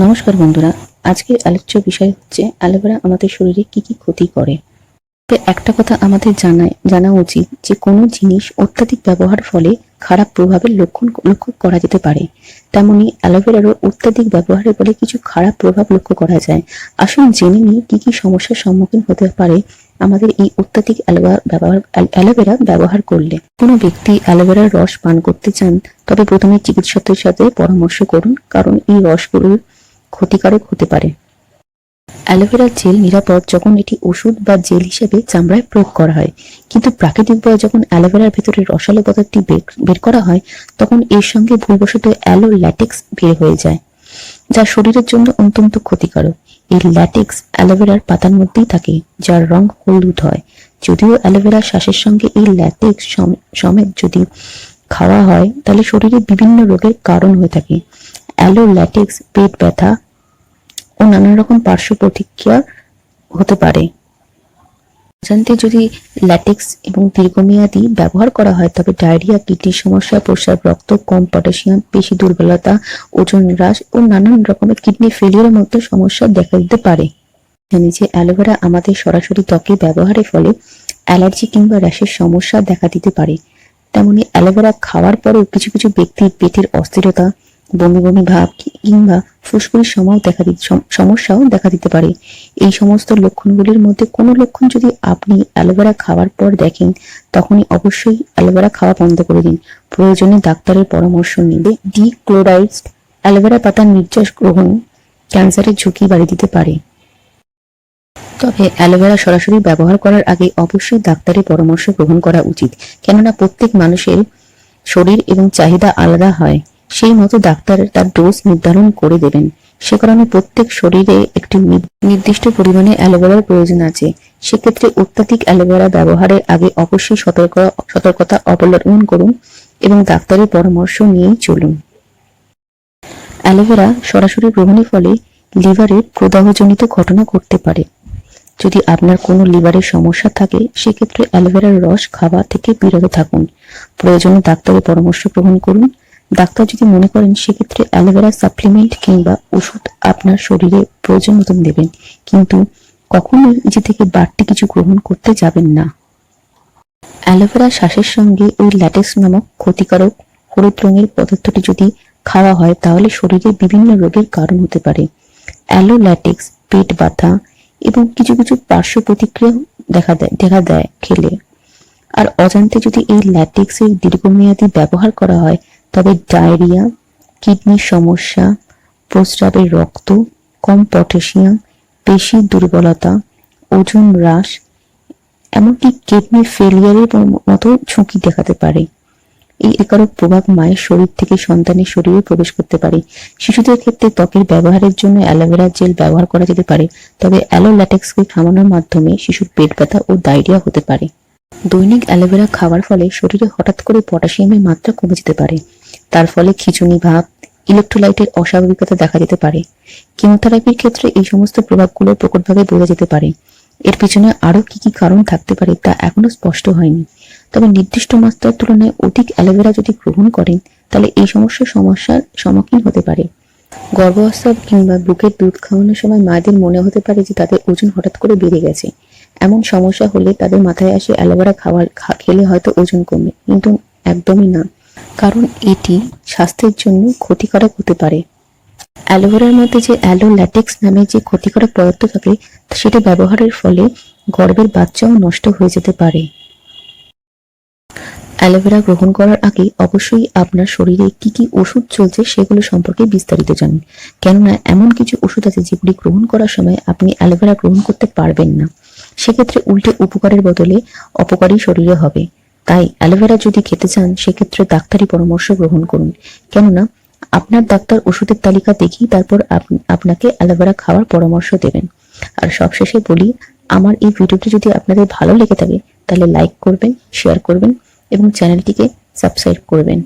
নমস্কার বন্ধুরা, আজকের আলোচ্য বিষয় হচ্ছে অ্যালোভেরা আমাদের শরীরে কি কি ক্ষতি করে। একটা কথা আমাদের জানা উচিত যে কোনো জিনিস অত্যাধিক ব্যবহার ফলে খারাপ প্রভাবের লক্ষ্য করা যেতে পারে, তেমনি অ্যালোভেরারও অত্যাধিক ব্যবহারের ফলে কিছু খারাপ প্রভাব লক্ষ্য করা যায়। আসুন জেনে নিই কি কি সমস্যার সম্মুখীন হতে পারে আমাদের এই অত্যাধিক অ্যালোভেরা ব্যবহার করলে। কোনো ব্যক্তি অ্যালোভেরার রস পান করতে চান তবে প্রথমে চিকিৎসকের সাথে পরামর্শ করুন, কারণ এই রসগুলোর ক্ষতিকারক হতে পারে। অ্যালোভেরা জেল নিরাপদ যখন এটি ওষুধ বা জেল হিসেবে চামড়ায় প্রয়োগ করা হয়, কিন্তু প্রাকৃতিকভাবে যখন অ্যালোভেরার ভেতরে রসালো পদার্থটি বের করা হয় তখন এর সঙ্গে ভুলবশত অ্যালো ল্যাটেক্স বের হয়ে যায়, যা শরীরের জন্য অত্যন্ত ক্ষতিকারক। এই ল্যাটেক্স অ্যালোভেরার পাতার মধ্যেই থাকে, যার রং হলুদ হয়। যদিও অ্যালোভেরা শ্বাসের সঙ্গে এই ল্যাটেক্স সমেত যদি খাওয়া হয় তাহলে শরীরে বিভিন্ন রোগের কারণ হয়ে থাকে। অ্যালো ল্যাটেক্স পেট ব্যথা ও নানান রকম পার্শ্ব প্রতিক্রিয়া হতে পারে। অজান্তে যদি ল্যাটেক্স এবং দীর্ঘমেয়াদী ব্যবহার করা হয় তবে ডায়রিয়া, কিডনির সমস্যা, প্রস্রাব, রক্ত কম, পটাশিয়াম, পেশি দুর্বলতা, ওজন হ্রাস ও নানান রকমের কিডনি ফেলিয়ারের মতো সমস্যা দেখা দিতে পারে। জানি যে অ্যালোভেরা আমাদের সরাসরি ত্বকে ব্যবহারের ফলে অ্যালার্জি কিংবা র্যাশের সমস্যা দেখা দিতে পারে। তেমনি অ্যালোভেরা খাওয়ার পরেও কিছু কিছু ব্যক্তির পেটের অস্থিরতা, বমি বমি ভাব কিংবা ফুসফুসের সমস্যাও দেখা দিতে পারে। এই সমস্ত লক্ষণগুলির মধ্যে কোনো লক্ষণ যদি আপনি অ্যালোভেরা খাওয়ার পর দেখেন তখনই অবশ্যই অ্যালোভেরা খাওয়া বন্ধ করে দিন। প্রয়োজনে ডাক্তারের পরামর্শ নিলে ডিক্লোরাইজড অ্যালোভেরা পাতার নির্যাস গ্রহণ ক্যান্সারের ঝুঁকি বাড়িয়ে দিতে পারে। তবে অ্যালোভেরা সরাসরি ব্যবহার করার আগে অবশ্যই ডাক্তারের পরামর্শ গ্রহণ করা উচিত, কেননা প্রত্যেক মানুষের শরীর এবং চাহিদা আলাদা হয়। সেই মতো ডাক্তার তার ডোজ নির্ধারণ করে দেবেন। সে কারণে প্রত্যেক শরীরে একটি নির্দিষ্ট পরিমাণে অ্যালোভেরার প্রয়োজন আছে। সেক্ষেত্রে অত্যাধিক অ্যালোভেরা ব্যবহারের আগে অবশ্যই সতর্কতা অবলম্বন করুন এবং ডাক্তারের পরামর্শ নিয়েই চলুন। অ্যালোভেরা সরাসরি গ্রহণের ফলে লিভারে প্রদাহজনিত ঘটনা ঘটতে পারে। যদি আপনার কোনো লিভারের সমস্যা থাকে সেক্ষেত্রে অ্যালোভেরার রস খাওয়া থেকে বিরত থাকুন। প্রয়োজনে ডাক্তারের পরামর্শ গ্রহণ করুন। ডাক্তার যদি মনে করেন সেক্ষেত্রে অ্যালোভেরা সাপ্লিমেন্ট কিংবা ওষুধ আপনার শরীরে প্রয়োজন মতন দেবেন, কিন্তু কখনোই নিজে থেকে বাড়তি কিছু গ্রহণ করতে যাবেন না। অ্যালোভেরা শ্বাসের সঙ্গে ওই ল্যাটেক্স নামক ক্ষতিকারক হলুদ রঙের পদার্থটি যদি খাওয়া হয় তাহলে শরীরে বিভিন্ন রোগের কারণ হতে পারে। অ্যালো ল্যাটেক্স পেট ব্যথা এবং কিছু কিছু পার্শ্ব প্রতিক্রিয়া দেখা দেয় খেলে। আর অজান্তে যদি এই ল্যাটেক্সের দীর্ঘমেয়াদী ব্যবহার করা হয় তবে ডায়রিয়া, কিডনির সমস্যা, প্রস্রাবের রক্ত কম, পটাশিয়াম, পেশি দুর্বলতা, ওজন হ্রাস, এমনকি কিডনি ফেলিয়ারের মতো ঝুঁকি দেখাতে পারে। এই ক্ষতিকারক প্রভাব মায়ের শরীর থেকে সন্তানের শরীরে প্রবেশ করতে পারে। শিশুদের ক্ষেত্রে ত্বকের ব্যবহারের জন্য অ্যালোভেরা জেল ব্যবহার করা যেতে পারে, তবে অ্যালো ল্যাটেক্সকে খাওয়ানোর মাধ্যমে শিশুর পেট ব্যথা ও ডায়রিয়া হতে পারে। দৈনিক অ্যালোভেরা খাওয়ার ফলে শরীরে হঠাৎ করে পটাশিয়ামের মাত্রা কমে যেতে পারে। তার ফলে খিঁচুনি ভাব, ইলেকট্রোলাইটের অস্বাভাবিকতা দেখা যেতে পারে। কেমোথেরাপির ক্ষেত্রে এই সমস্ত প্রভাবগুলো প্রকটভাবে বোঝা যেতে পারে। এর পিছনে আরো কি কি কারণ থাকতে পারে তা এখনো স্পষ্ট হয়নি। তবে নির্দিষ্ট মাত্রার তুলনায় অধিক অ্যালোভেরা যদি গ্রহণ করেন তাহলে এই সমস্যার সম্মুখীন হতে পারে। গর্ভাবস্থা কিংবা বুকের দুধ খাওয়ানোর সময় মায়েদের মনে হতে পারে যে তাদের ওজন হঠাৎ করে বেড়ে গেছে। এমন সমস্যা হলে তাদের মাথায় আসে অ্যালোভেরা খেলে হয়তো ওজন কমবে, কিন্তু একদমই না, কারণ এটি স্বাস্থ্যের জন্য ক্ষতিকারক হতে পারে। অ্যালোভেরার মধ্যে যে অ্যালো ল্যাটেক্স নামে যে ক্ষতিকারক পদার্থ থাকে সেটা ব্যবহারের ফলে গর্ভের বাচ্চাও নষ্ট হয়ে যেতে পারে। অ্যালোভেরা গ্রহণ করার আগে অবশ্যই আপনার শরীরে কি কি ওষুধ চলছে সেগুলো সম্পর্কে বিস্তারিত জানুন, কেননা এমন কিছু ওষুধ আছে যেগুলি গ্রহণ করার সময় আপনি অ্যালোভেরা গ্রহণ করতে পারবেন না। সেক্ষেত্রে উল্টে উপকারের বদলে অপকারই শরীরে হবে। তাই অ্যালোভেরা যদি খেতে চান সেক্ষেত্রে ডাক্তারি পরামর্শ গ্রহণ করুন, কেননা আপনার ডাক্তার ওষুধের তালিকা দেখেই তারপর আপনাকে অ্যালোভেরা খাওয়ার পরামর্শ দেবেন। আর সবশেষে বলি, আমার এই ভিডিওটি যদি আপনাদের ভালো লেগে থাকে তাহলে লাইক করবেন, শেয়ার করবেন এবং চ্যানেলটিকে সাবস্ক্রাইব করবেন।